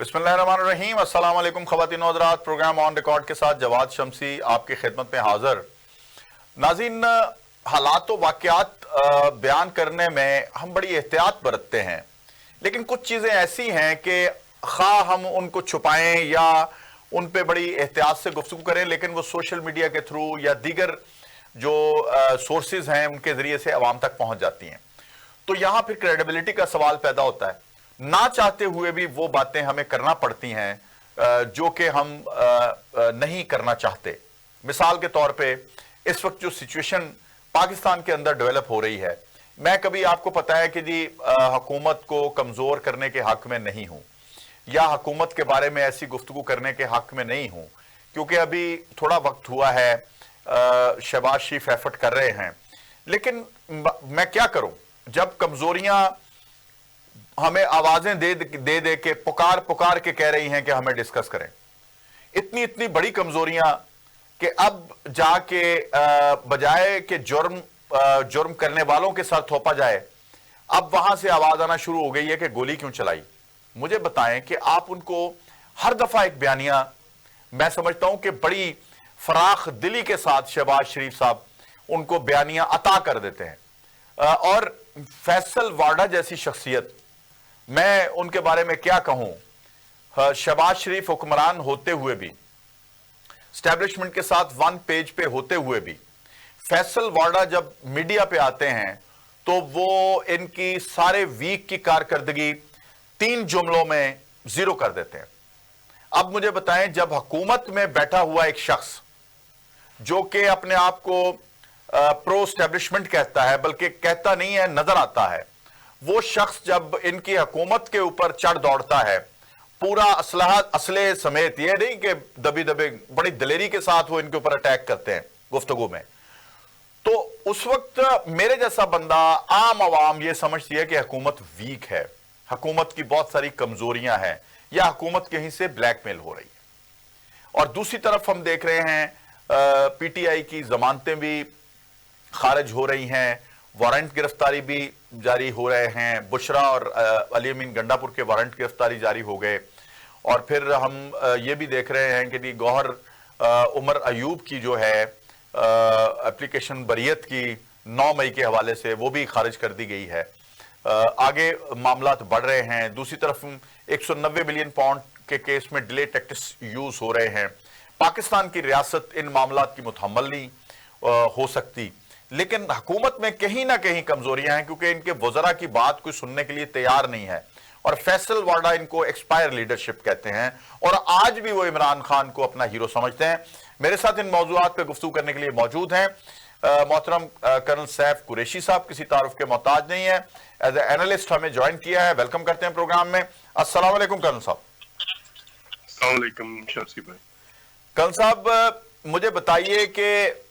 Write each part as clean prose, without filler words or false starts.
बिस्मिल्लाहिर्रहमानिर्रहीम। अस्सलाम वालेकुम ख़वातीन व हज़रात। प्रोग्राम ऑन रिकॉर्ड के साथ जवाद शमसी आपकी खिदमत में हाजिर। नाज़रीन, हालात व वाक़यात बयान करने में हम बड़ी एहतियात बरतते हैं, लेकिन कुछ चीज़ें ऐसी हैं कि खा हम उनको छुपाएं या उन पे बड़ी एहतियात से गुफ्तगू करें, लेकिन वो सोशल मीडिया के थ्रू या दीगर जो सोर्सेज हैं उनके ज़रिए से अवाम तक पहुँच जाती हैं। तो यहाँ फिर क्रेडिबिलिटी का सवाल पैदा होता है। ना चाहते हुए भी वो बातें हमें करना पड़ती हैं जो कि हम नहीं करना चाहते। मिसाल के तौर पे इस वक्त जो सिचुएशन पाकिस्तान के अंदर डेवलप हो रही है, मैं कभी आपको पता है कि जी हुकूमत को कमज़ोर करने के हक में नहीं हूँ या हुकूमत के बारे में ऐसी गुफ्तगू करने के हक में नहीं हूँ, क्योंकि अभी थोड़ा वक्त हुआ है, शहबाज शरीफ एफर्ट कर रहे हैं। लेकिन मैं क्या करूं जब कमजोरियां हमें आवाजें दे दे के पुकार के कह रही हैं कि हमें डिस्कस करें। इतनी बड़ी कमजोरियां कि अब जाके बजाय कि जुर्म करने वालों के सर थोपा जाए, अब वहां से आवाज आना शुरू हो गई है कि गोली क्यों चलाई। मुझे बताएं कि आप उनको हर दफा एक बयानिया, मैं समझता हूं कि बड़ी फराख दिली के साथ शहबाज शरीफ साहब उनको बयानिया अता कर देते हैं। और फैसल वाडा जैसी शख्सियत, मैं उनके बारे में क्या कहूं। शहबाज शरीफ हुक्मरान होते हुए भी, स्टैब्लिशमेंट के साथ वन पेज पे होते हुए भी, फैसल वाडा जब मीडिया पे आते हैं तो वो इनकी सारे वीक की कारकर्दगी 3 जुमलों में जीरो कर देते हैं। अब मुझे बताएं, जब हुकूमत में बैठा हुआ एक शख्स जो कि अपने आप को प्रो स्टैब्लिशमेंट कहता है, बल्कि कहता नहीं है, नजर आता है, वो शख्स जब इनकी हुकूमत के ऊपर चढ़ दौड़ता है पूरा असले समेत, ये नहीं कि दबे बड़ी दिलेरी के साथ वो इनके ऊपर अटैक करते हैं गुफ्तगू में, तो उस वक्त मेरे जैसा बंदा, आम आवाम ये समझती है कि हुकूमत वीक है, हुकूमत की बहुत सारी कमजोरियां हैं या हुकूमत कहीं से ब्लैकमेल हो रही है। और दूसरी तरफ हम देख रहे हैं पीटीआई की जमानतें भी खारिज हो रही हैं, वारंट गिरफ्तारी भी जारी हो रहे हैं। बुशरा और अली अमीन गंडापुर के वारंट गिरफ्तारी जारी हो गए। और फिर हम ये भी देख रहे हैं कि गौहर उमर अयूब की जो है एप्लीकेशन बरियत की 9 मई के हवाले से वो भी खारिज कर दी गई है। आगे मामलात बढ़ रहे हैं। दूसरी तरफ 190 मिलियन पाउंड के केस में डिले टैक्टिक्स यूज हो रहे हैं। पाकिस्तान की रियासत इन मामलात की मुतहम्मल नहीं हो सकती, लेकिन हुकूमत में कहीं ना कहीं कमजोरियां हैं, क्योंकि इनके वज़रा की बात कोई सुनने के लिए तैयार नहीं है। और फैसल वाडा इनको एक्सपायर लीडरशिप कहते हैं और आज भी वो इमरान खान को अपना हीरो समझते हैं। मेरे साथ इन मौजूआत पे गुफ्तगू करने के लिए मौजूद हैं मोहतरम कर्नल सैफ कुरैशी साहब, किसी तारुफ के मोहताज नहीं है, एज ए एनालिस्ट हमें ज्वाइन किया है। वेलकम करते हैं प्रोग्राम में। अस्सलाम वालेकुम कर्नल साहब। अस्सलाम वालेकुम शमसी भाई। कर्नल साहब, मुझे बताइए कि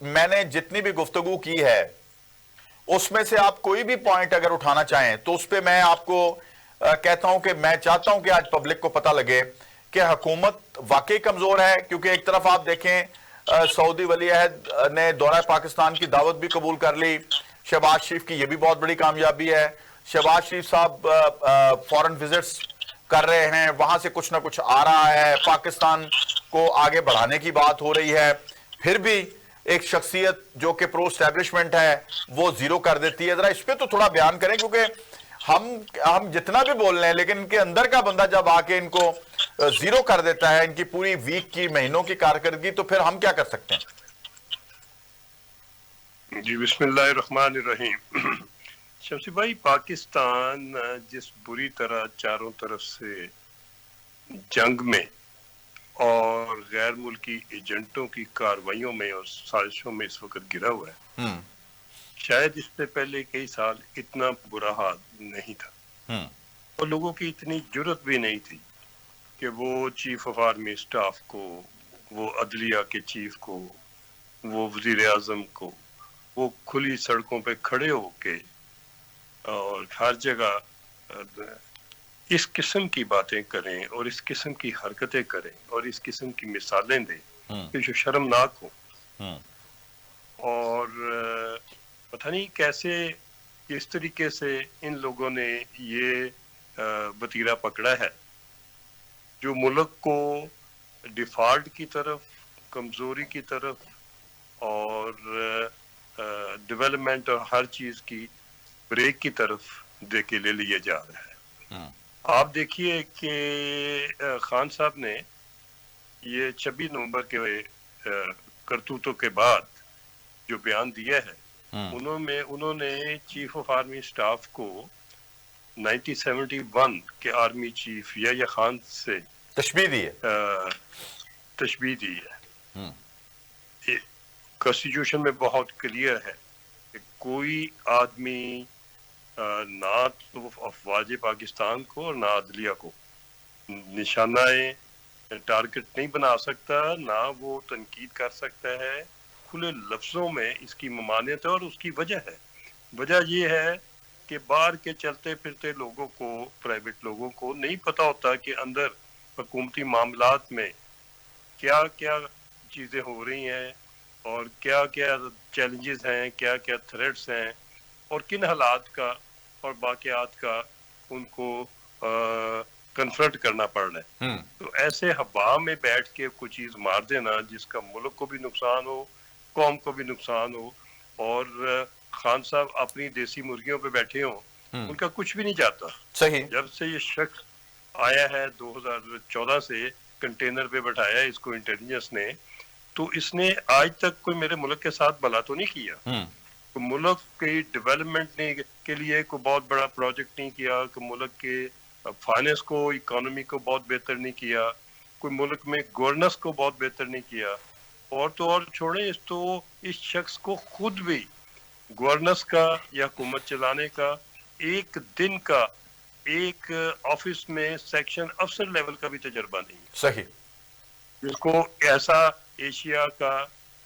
मैंने जितनी भी गुफ्तगू की है उसमें से आप कोई भी पॉइंट अगर उठाना चाहें तो उस पर मैं आपको कहता हूं कि मैं चाहता हूं कि आज पब्लिक को पता लगे कि हुकूमत वाकई कमजोर है। क्योंकि एक तरफ आप देखें सऊदी वली अहद ने दौरा पाकिस्तान की दावत भी कबूल कर ली, शहबाज शरीफ की यह भी बहुत बड़ी कामयाबी है। शहबाज शरीफ साहब फॉरेन विजिट्स कर रहे हैं, वहां से कुछ ना कुछ आ रहा है, पाकिस्तान को आगे बढ़ाने की बात हो रही है। फिर भी एक शख्सियत जो कि प्रो स्टैब्लिशमेंट है वो जीरो कर देती है। जरा इस पे तो थोड़ा बयान करें, क्योंकि हम जितना भी बोल रहे हैं, लेकिन इनके अंदर का बंदा जब आके इनको जीरो कर देता है, इनकी पूरी वीक की, महीनों की कारकर्दगी, तो फिर हम क्या कर सकते हैं? जी बिस्मिल्लाहिर्रहमानिर्रहीम। शमसी भाई, पाकिस्तान जिस बुरी तरह चारों तरफ से जंग में और गैर मुल्की एजेंटों की कार्रवाइयों में और साजिशों में इस वक्त गिरा हुआ है, शायद इससे पहले कई साल इतना बुरा हाल नहीं था और लोगों की इतनी जुर्रत भी नहीं थी कि वो चीफ ऑफ आर्मी स्टाफ को, वो अदलिया के चीफ को, वो वजीर आजम को, वो खुली सड़कों पे खड़े होके और हर जगह इस किस्म की बातें करें और इस किस्म की हरकतें करें और इस किस्म की मिसालें दें कि जो शर्मनाक हो। और पता नहीं कैसे, किस तरीके से इन लोगों ने ये वतीरा पकड़ा है جو ملک کو ڈیفالٹ کی طرف، کمزوری کی طرف اور ڈیولپمنٹ اور ہر چیز کی بریک کی طرف دے کے لے لیا جا رہا ہے. آپ دیکھیے کہ خان صاحب نے یہ 26 نومبر کے کرتوتوں کے بعد جو بیان دیا ہے، انہوں نے چیف آف آرمی اسٹاف کو 1971 کے آرمی چیف یا خان سے تشبیہ دی ہے. تشبیہ دی ہے. کانسٹیٹیوشن میں بہت کلیئر ہے کہ کوئی آدمی نہ تو افواج پاکستان کو اور نہ عدلیہ کو نشانہ ٹارگٹ نہیں بنا سکتا، نہ وہ تنقید کر سکتا ہے. کھلے لفظوں میں اس کی ممانعت ہے اور اس کی وجہ ہے. وجہ یہ ہے کہ باہر کے چلتے پھرتے لوگوں کو، پرائیویٹ لوگوں کو نہیں پتا ہوتا کہ اندر حکومتی معاملات میں کیا کیا چیزیں ہو رہی ہیں اور کیا کیا چیلنجز ہیں، کیا کیا تھریٹس ہیں اور کن حالات کا اور واقعات کا ان کو کنفرنٹ کرنا پڑ رہا ہے. تو ایسے ہوا میں بیٹھ کے کوئی چیز مار دینا جس کا ملک کو بھی نقصان ہو، قوم کو بھی نقصان ہو، اور خان صاحب اپنی دیسی مرغیوں پہ بیٹھے ہوں، ان کا کچھ بھی نہیں جاتا. صحیح. جب سے یہ شخص آیا ہے 2014 سے کنٹینر پہ بٹھایا اس کو انٹیلیجنس نے، تو اس نے آج تک کوئی میرے ملک کے ساتھ بھلا تو نہیں کیا. ملک کی ڈیولپمنٹ کے لیے کوئی بہت بڑا پروجیکٹ نہیں کیا، کہ ملک کے فائننس کو، اکانومی کو بہت بہتر نہیں کیا، کوئی ملک میں گورننس کو بہت بہتر نہیں کیا. اور تو اور چھوڑیں، اس شخص کو خود بھی گورننس کا یا حکومت چلانے کا ایک دن کا ایک آفس میں سیکشن افسر لیول کا بھی تجربہ نہیں. صحیح. جس کو ایسا ایشیا کا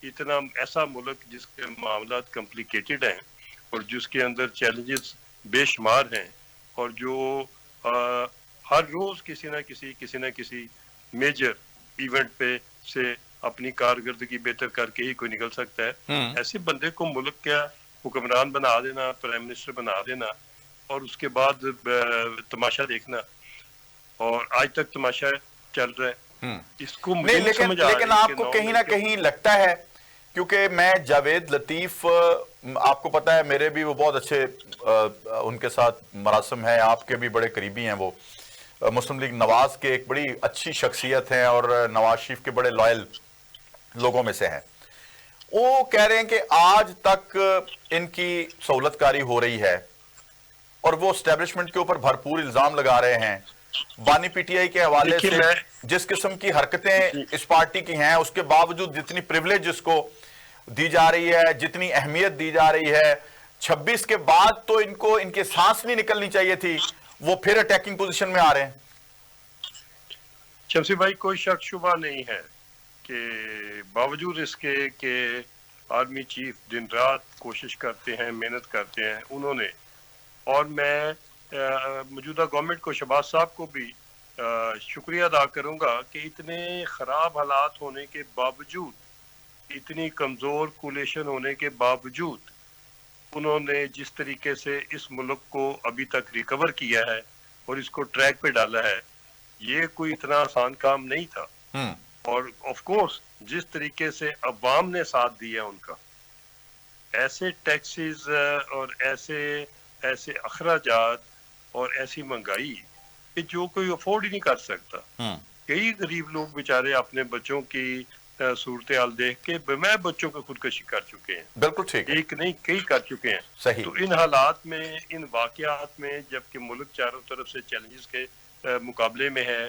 اتنا ایسا ملک جس کے معاملات کمپلیکیٹڈ ہیں اور جس کے اندر چیلنجز بے شمار ہیں، اور جو ہر روز کسی نہ کسی میجر ایونٹ پہ سے اپنی کارکردگی بہتر کر کے ہی کوئی نکل سکتا ہے. ایسے بندے کو ملک کا حکمران بنا دینا، پرائم منسٹر بنا دینا اور اس کے بعد تماشا دیکھنا، اور آج تک تماشا چل رہا ہے. اس کو نہیں، لیکن آپ کو کہیں نہ کہیں لگتا ہے، کیونکہ میں جاوید لطیف، آپ کو پتا ہے میرے بھی وہ بہت اچھے ان کے ساتھ مراسم ہیں، آپ کے بھی بڑے قریبی ہیں، وہ مسلم لیگ نواز کے ایک بڑی اچھی شخصیت ہیں اور نواز شریف کے بڑے لائل لوگوں میں سے ہیں. وہ کہہ رہے ہیں کہ آج تک ان کی سہولت کاری ہو رہی ہے اور وہ اسٹیبلشمنٹ کے اوپر بھرپور الزام لگا رہے ہیں. بانی پی ٹی آئی کے حوالے سے جس قسم کی حرکتیں اس پارٹی کی ہیں، اس کے باوجود جتنی پریولیج اس کو دی جا رہی ہے، جتنی اہمیت دی جا رہی ہے، 26 کے بعد تو ان کو ان کے سانس نہیں نکلنی چاہیے تھی، وہ پھر اٹیکنگ پوزیشن میں آ رہے ہیں. شمسی بھائی، کوئی شک شبہ نہیں ہے کہ باوجود اس کے کہ آرمی چیف دن رات کوشش کرتے ہیں، محنت کرتے ہیں انہوں نے، اور میں موجودہ گورنمنٹ کو، شہباز صاحب کو بھی شکریہ ادا کروں گا کہ اتنے خراب حالات ہونے کے باوجود، اتنی کمزور کولیشن ہونے کے باوجود، انہوں نے جس طریقے سے اس ملک کو ابھی تک ریکور کیا ہے اور اس کو ٹریک پہ ڈالا ہے، یہ کوئی اتنا آسان کام نہیں تھا. اور آف کورس جس طریقے سے عوام نے ساتھ دیا ان کا، ایسے ٹیکسز اور ایسے اخراجات اور ایسی مہنگائی کہ جو کوئی افورڈ ہی نہیں کر سکتا. کئی غریب لوگ بیچارے اپنے بچوں کی صورتحال دیکھ کے میں بچوں کو خودکشی کر چکے ہیں. بالکل ٹھیک ہے. ایک نہیں، کئی کر چکے ہیں. صحیح. تو ان حالات میں، ان واقعات میں، جبکہ ملک چاروں طرف سے چیلنجز کے مقابلے میں ہے،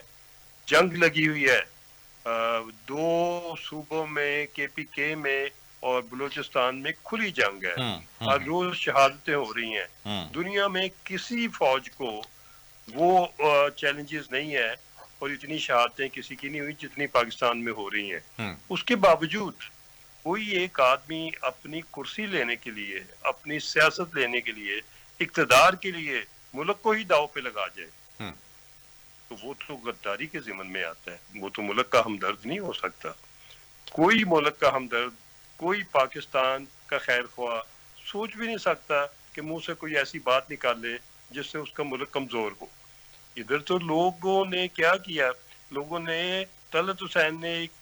جنگ لگی ہوئی ہے، 2 صوبوں میں، کے پی کے میں اور بلوچستان میں کھلی جنگ ہے، ہر روز شہادتیں ہو رہی ہیں. دنیا میں کسی فوج کو وہ چیلنجز نہیں ہے اور اتنی شہادتیں کسی کی نہیں ہوئی جتنی پاکستان میں ہو رہی ہیں. اس کے باوجود کوئی ایک آدمی اپنی کرسی لینے کے لیے، اپنی سیاست لینے کے لیے، اقتدار کے لیے ملک کو ہی داؤ پہ لگا جائے تو وہ تو غداری کے ضمن میں آتا ہے. وہ تو ملک کا ہمدرد نہیں ہو سکتا. کوئی ملک کا ہمدرد، کوئی پاکستان کا خیر خواہ سوچ بھی نہیں سکتا کہ منہ سے کوئی ایسی بات نکال لے جس سے اس کا ملک کمزور ہو. ادھر تو لوگوں نے کیا کیا लोगों ने तलत हुसैन ने एक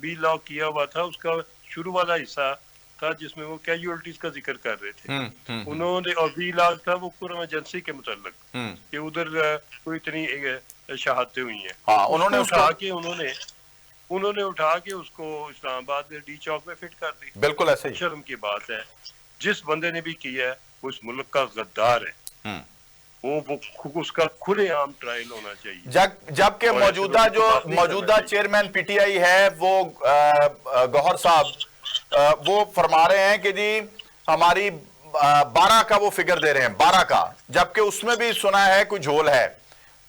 बी लॉ किया हुआ था, उसका शुरू वाला हिस्सा था जिसमें वो कैजुअलिटीज का जिक्र कर रहे थे। उन्होंने, और बी लॉ था वो पूरा एमरजेंसी के मुताल्लिक कि उधर कोई इतनी शहादतें हुई हैं। हाँ, उन्होंने उठा के उसको इस्लामाबाद में डी चौक में फिट कर दी। बिल्कुल ऐसे ही। शर्म की बात है, जिस बंदे ने भी किया है वो इस मुल्क का गद्दार है। वो उसका खुलेआम ट्रायल होना चाहिए। जबकि मौजूदा चेयरमैन पीटीआई है वो गौहर साहब वो फरमा रहे हैं कि जी हमारी 12 का वो फिगर दे रहे हैं, 12 का, जबकि उसमें भी सुना है कोई झोल है।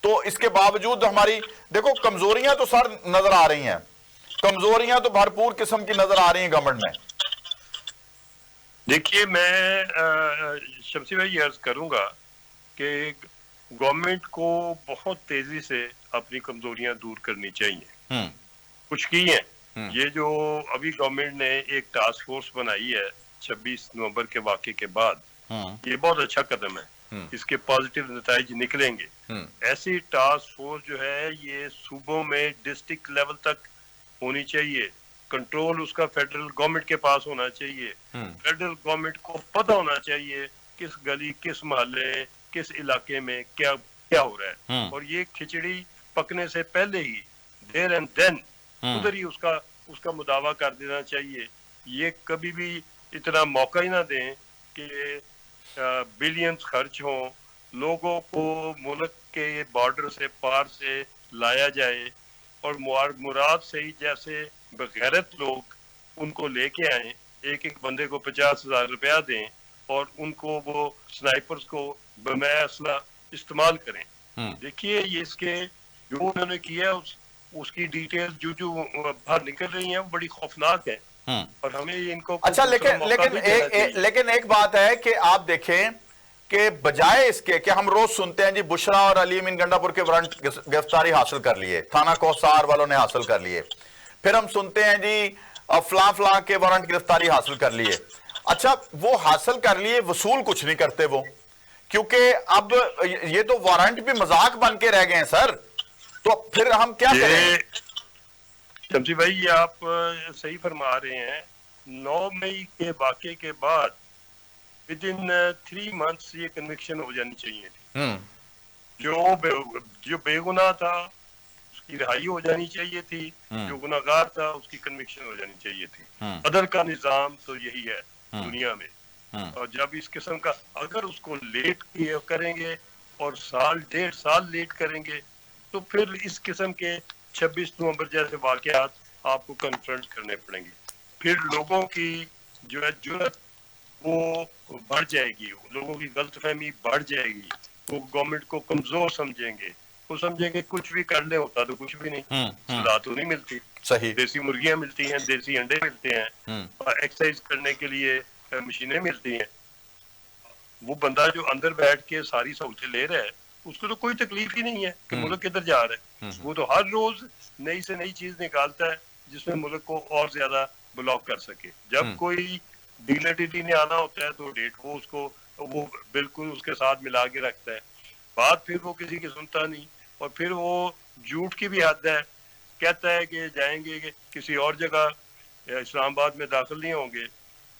तो इसके बावजूद हमारी देखो कमजोरियां तो सर नजर आ रही हैं, कमजोरियां तो भरपूर किस्म की नजर आ रही हैं गवर्नमेंट में। देखिए, मैं शमसी भाई अर्ज करूंगा कि गवर्नमेंट को बहुत तेजी से अपनी कमजोरियां दूर करनी चाहिए। कुछ की हैं। ये जो अभी गवर्नमेंट ने एक टास्क फोर्स बनाई है 26 नवंबर के वाक़े के बाद, ये बहुत अच्छा कदम है। इसके पॉजिटिव नतीजे निकलेंगे। ऐसी टास्क फोर्स जो है ये सूबों में डिस्ट्रिक्ट लेवल तक होनी चाहिए। कंट्रोल उसका फेडरल गवर्नमेंट के पास होना चाहिए। फेडरल गवर्नमेंट को पता होना चाहिए किस गली, किस मोहल्ले, किस इलाके में क्या क्या हो रहा है। और ये खिचड़ी पकने से पहले ही देयर एंड देन उधर ही उसका मुदावा कर देना चाहिए। ये कभी भी इतना मौका ही ना दें कि बिलियंस खर्च हों, लोगों को मुल्क के बॉर्डर से पार से लाया जाए और मुराद से ही जैसे बगैरत लोग उनको लेके आए, एक एक बंदे को 50,000 रुपया दें और उनको वो स्नाइपर्स को बमै असला इस्तेमाल करें। देखिए, ये इसके जो उन्होंने किया उसकी डिटेल्स जो बाहर निकल रही हैं वो बड़ी खौफनाक है। और हमें इनको अच्छा, लेकिन एक बात है कि आप देखें कि बजाय इसके कि हम रोज सुनते हैं जी बुशरा और अली अमीन गंडापुर के वारंट गिरफ्तारी हासिल कर लिए, थाना कोसार वालों ने हासिल कर लिए, फिर हम सुनते हैं जी फला के वारंट गिरफ्तारी हासिल कर लिए। अच्छा, वो हासिल कर लिए, वसूल कुछ नहीं करते वो, क्योंकि अब ये तो वारंट भी मजाक बन के रह गए हैं सर। तो फिर हम क्या करें? शमसी भाई, ये आप सही फरमा रहे हैं। 9 मई के वाक़े के बाद विद इन 3 मंथ्स ये कन्विक्शन हो जानी चाहिए थी। जो बेगुनाह था उसकी रिहाई हो जानी चाहिए थी, जो गुनाहगार था उसकी कन्विक्शन हो जानी चाहिए थी। अदल का निजाम तो यही है दुनिया में। और जब इस किस्म का अगर उसको लेट करेंगे और डेढ़ साल लेट करेंगे तो फिर इस किस्म के 26 नवंबर जैसे वाकयात आपको कन्फ्रंट करने पड़ेंगे। फिर लोगों की जो है जुर्रत वो बढ़ जाएगी, लोगों की गलतफहमी बढ़ जाएगी, वो गवर्नमेंट को कमजोर समझेंगे, वो समझेंगे कुछ भी कर ले, होता तो कुछ भी नहीं, सजा तो नहीं मिलती, सही देसी मुर्गियां मिलती हैं, देसी अंडे मिलते हैं, और एक्सरसाइज करने के लिए मशीनें मिलती हैं। वो बंदा जो अंदर बैठ के सारी सहूलतें ले रहा है उसको तो कोई तकलीफ ही नहीं है कि मुल्क किधर जा रहा है। वो तो हर रोज नई से नई चीज निकालता है जिसमें मुल्क को और ज्यादा ब्लॉक कर सके। जब कोई डिग्निटी ने आना होता है तो डेट वो बिल्कुल उसके साथ मिला के रखता है। बात फिर वो किसी की सुनता नहीं, और फिर वो झूठ की भी हद है, कहता है कि जाएंगे कि किसी और जगह इस्लामाबाद में दाखिल नहीं होंगे,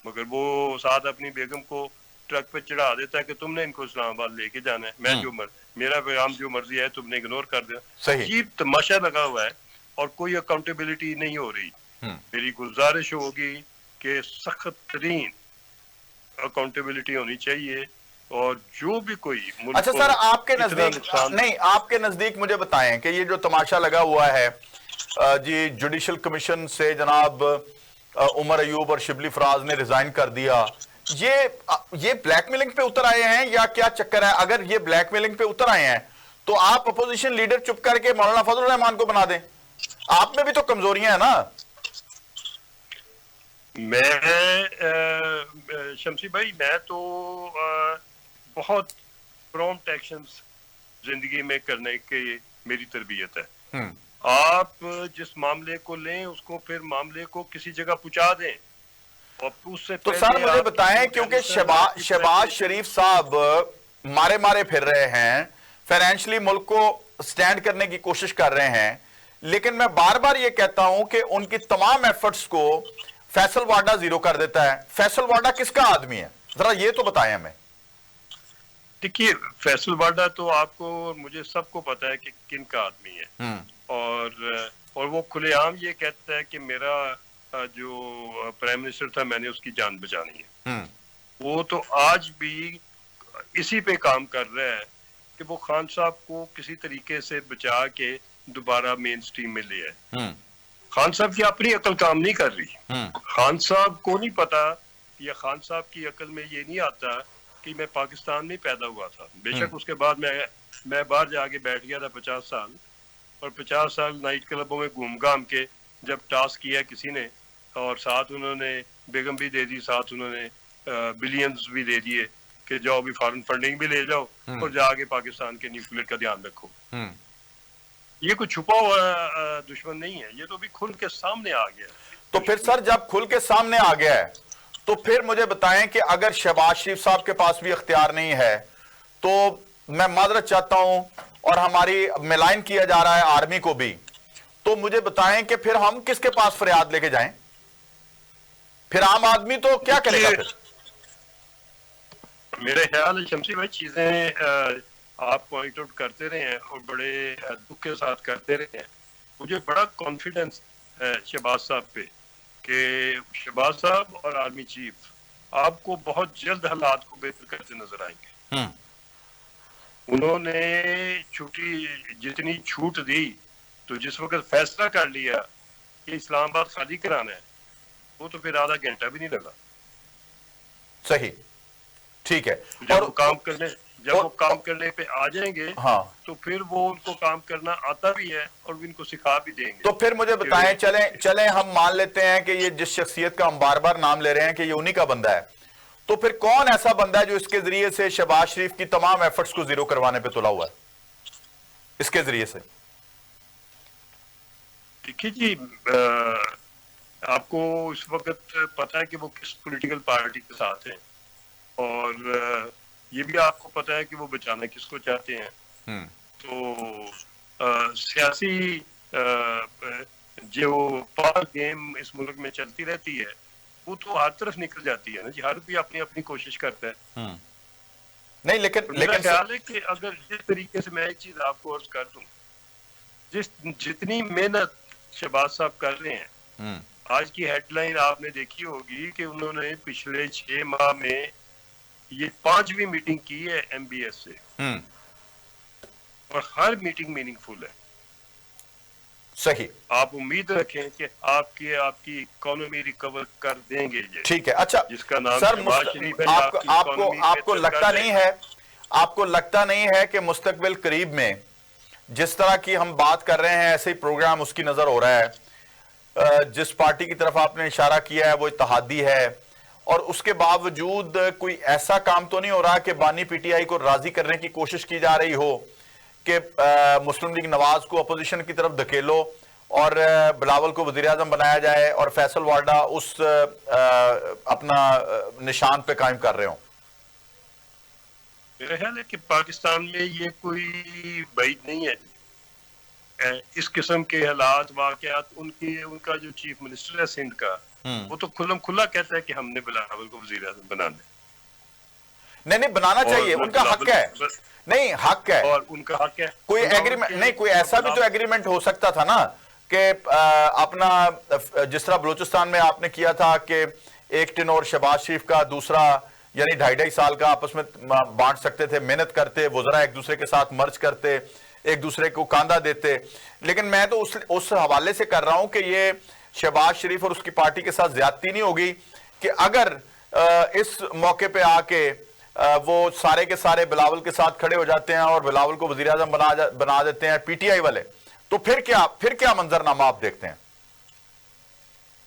मगर वो साथ अपनी बेगम को ट्रक पे चढ़ा देता है कि तुमने इनको इस्लामाबाद लेके जाना है, मैं मेरा पैगाम जो मर्जी है तुमने इग्नोर कर दिया। अजीब तमाशा लगा हुआ है और कोई अकाउंटेबिलिटी नहीं हो रही। मेरी गुजारिश होगी कि सख्त तरीन अकाउंटेबिलिटी होनी चाहिए, और जो भी कोई अच्छा सर, आपके नजदीक मुझे बताएं कि ये जो तमाशा लगा हुआ है जी, जुडिशल कमीशन से जनाब उमर अयूब और शिबली फराज ने रिजाइन कर दिया, ये ब्लैकमेलिंग पे उतर आए हैं या क्या चक्कर है? अगर ये ब्लैकमेलिंग पे उतर आए हैं तो आप अपोजिशन लीडर चुप करके मौलाना फजल रहमान को बना दें। आप में भी तो कमजोरियां हैं ना। मैं शमसी भाई, मैं तो बहुत प्रॉम्प्ट एक्शंस जिंदगी में करने की मेरी तरबियत है। आप जिस मामले को लें उसको फिर मामले को किसी जगह पहुंचा दें, और उससे तो सर मुझे बताएं, क्योंकि शहबाज शरीफ साहब मारे फिर रहे हैं, फाइनेंशियली मुल्क को स्टैंड करने की कोशिश कर रहे हैं, लेकिन मैं बार बार ये कहता हूं कि उनकी तमाम एफर्ट्स को फैसल वाडा जीरो कर देता है। फैसल वाडा किसका आदमी है, जरा ये तो बताएं हमें। देखिए, फैसल वाडा तो आपको और मुझे सबको पता है कि किन का आदमी है, और वो खुलेआम ये कहता है कि मेरा जो प्राइम मिनिस्टर था मैंने उसकी जान बचानी है। वो तो आज भी इसी पे काम कर रहा है कि वो खान साहब को किसी तरीके से बचा के दोबारा मेन स्ट्रीम में ले आए। खान साहब की अपनी अकल काम नहीं कर रही। खान साहब को नहीं पता, या खान साहब की अकल में ये नहीं आता कि मैं पाकिस्तान में पैदा हुआ था। बेशक उसके बाद मैं बाहर जाके बैठ गया था 50 साल, और 50 साल नाइट क्लबों में घूम घाम के जब टास्क किया किसी ने, और साथ उन्होंने बेगम भी दे दी, साथ उन्होंने बिलियंस भी दे दिए कि जाओ भी फॉरेन फंडिंग भी ले जाओ और जाके पाकिस्तान के न्यूक्लियर का ध्यान रखो। ये कोई छुपा हुआ दुश्मन नहीं है, ये तो भी खुल के सामने आ गया। तो फिर सर जब खुल के सामने आ गया है तो फिर मुझे बताएं कि अगर शहबाज शरीफ साहब के पास भी इख्तियार नहीं है, तो मैं माजरत चाहता हूं, और हमारी मिलाइन किया जा रहा है आर्मी को भी, तो मुझे बताएं कि फिर हम किसके पास फरियाद लेके जाएं? फिर आम आदमी तो क्या करेगा? फिर मेरे ख्याल है शमसी भाई, चीजें आप पॉइंट आउट करते रहे हैं और बड़े दुख के साथ करते रहे हैं। मुझे बड़ा कॉन्फिडेंस है शहबाज साहब पे कि शहबाज साहब और आर्मी चीफ आपको बहुत जल्द हालात को बेहतर करते नजर आएंगे। उन्होंने जितनी छूट दी, तो जिस वक्त फैसला कर लिया कि इस्लामाबाद खाली कराना है, वो तो फिर आधा घंटा भी नहीं लगा। सही, ठीक है। जब वो काम करने पे आ जाएंगे, हाँ, तो फिर वो उनको काम करना आता भी है और इनको सिखा भी देंगे। तो फिर मुझे बताएं, चलें हम मान लेते हैं कि ये जिस शख्सियत का हम बार बार नाम ले रहे हैं कि ये उन्हीं का बंदा है, तो फिर कौन ऐसा बंदा है जो इसके जरिए से शहबाज शरीफ की तमाम एफर्ट्स को जीरो करवाने पे तुला हुआ है इसके जरिए से? देखिए जी, आपको इस वक्त पता है कि वो किस पॉलिटिकल पार्टी के साथ हैं, और ये भी आपको पता है कि वो बचाना किसको चाहते हैं। तो सियासी जो पावर गेम इस मुल्क में चलती रहती है, वो तो हर तरफ निकल जाती है ना जी। हर कोई अपनी अपनी कोशिश करता है। नहीं, लेकिन मेरा ख्याल है कि अगर जिस तरीके से मैं एक चीज आपको अर्ज कर दूं, जितनी मेहनत शहबाज साहब कर रहे हैं, आज की हेडलाइन आपने देखी होगी कि उन्होंने पिछले 6 माह में ये 5वीं मीटिंग की है MBS से, और हर मीटिंग मीनिंगफुल है। सही, आप उम्मीद रखें कि आपकी इकोनॉमी रिकवर कर देंगे ये। ठीक है। अच्छा जिसका नाम सर, शरीफ है, आपको लगता नहीं है, आपको लगता नहीं है कि मुस्तकबिल करीब में जिस तरह की हम बात कर रहे हैं ऐसे ही प्रोग्राम उसकी नजर हो रहा है? जिस पार्टी की तरफ आपने इशारा किया है वो इत्तेहादी है, और उसके बावजूद कोई ऐसा काम तो नहीं हो रहा कि बानी PTI को राजी करने की कोशिश की जा रही हो कि मुस्लिम लीग नवाज को अपोजिशन की तरफ धकेलो और बिलावल को वजीर आजम बनाया जाए और फैसल वाडा उस अपना निशान पे कायम कर रहे हो? मेरा ख्याल है कि पाकिस्तान में ये कोई बैद नहीं है। इस किस्म के हालात वाकयात, उनका जो चीफ मिनिस्टर है सिंध का, वो तो खुल्लम खुल्ला कहता है कि हमने बिलावल को वजीर आजम बनाना है। नहीं, बनाना चाहिए, उनका हक है। नहीं, हक है, और उनका हक है। कोई एग्रीमेंट नहीं, कोई ऐसा भी तो एग्रीमेंट हो सकता था ना कि अपना जिस तरह बलूचिस्तान में आपने किया था कि एक टिन और शहबाज शरीफ का दूसरा, यानी 2.5 साल का आपस में बांट सकते थे, मेहनत करते, वज़रा एक दूसरे के साथ मर्ज करते, एक दूसरे को कांधा देते। लेकिन मैं तो उस हवाले से कर रहा हूं कि ये शहबाज शरीफ और उसकी पार्टी के साथ ज्यादती नहीं होगी कि अगर इस मौके पे आके वो सारे के सारे बिलावल के साथ खड़े हो जाते हैं और बिलावल को वजीर आजम बना देते हैं PTI वाले, तो फिर क्या मंजरनामा आप देखते हैं?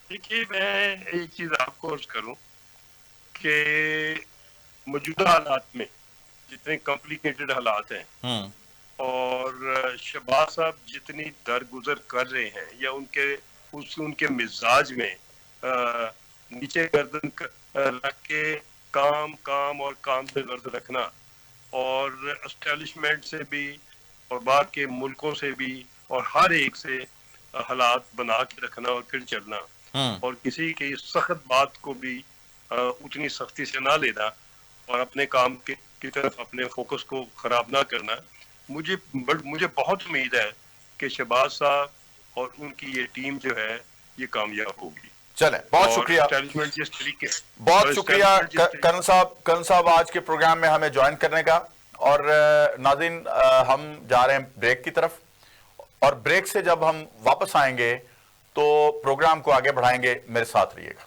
देखिए, मैं एक चीज आपको अर्ज करूं कि मौजूदा हालात में जितने कॉम्प्लिकेटेड हालात हैं और शहबाज साहब जितनी दरगुजर कर रहे हैं, या उनके मिजाज में नीचे गर्दन रख के काम और काम से गर्द रखना, اور اسٹیبلشمنٹ سے بھی اور باہر کے ملکوں سے بھی اور ہر ایک سے حالات بنا کے رکھنا اور پھر چلنا، اور کسی کی سخت بات کو بھی اتنی سختی سے نہ لینا اور اپنے کام کی طرف اپنے فوکس کو خراب نہ کرنا. مجھے بہت امید ہے کہ شہباز صاحب اور ان کی یہ ٹیم جو ہے یہ کامیاب ہوگی. چلیں، بہت اور شکریہ، اسٹیبلشمنٹ جس طریقے بہت شکریہ کرن صاحب آج کے پروگرام میں ہمیں جوائن کرنے کا. اور ناظرین، ہم جا رہے ہیں بریک کی طرف، اور بریک سے جب ہم واپس آئیں گے تو پروگرام کو آگے بڑھائیں گے. میرے ساتھ رہیے گا.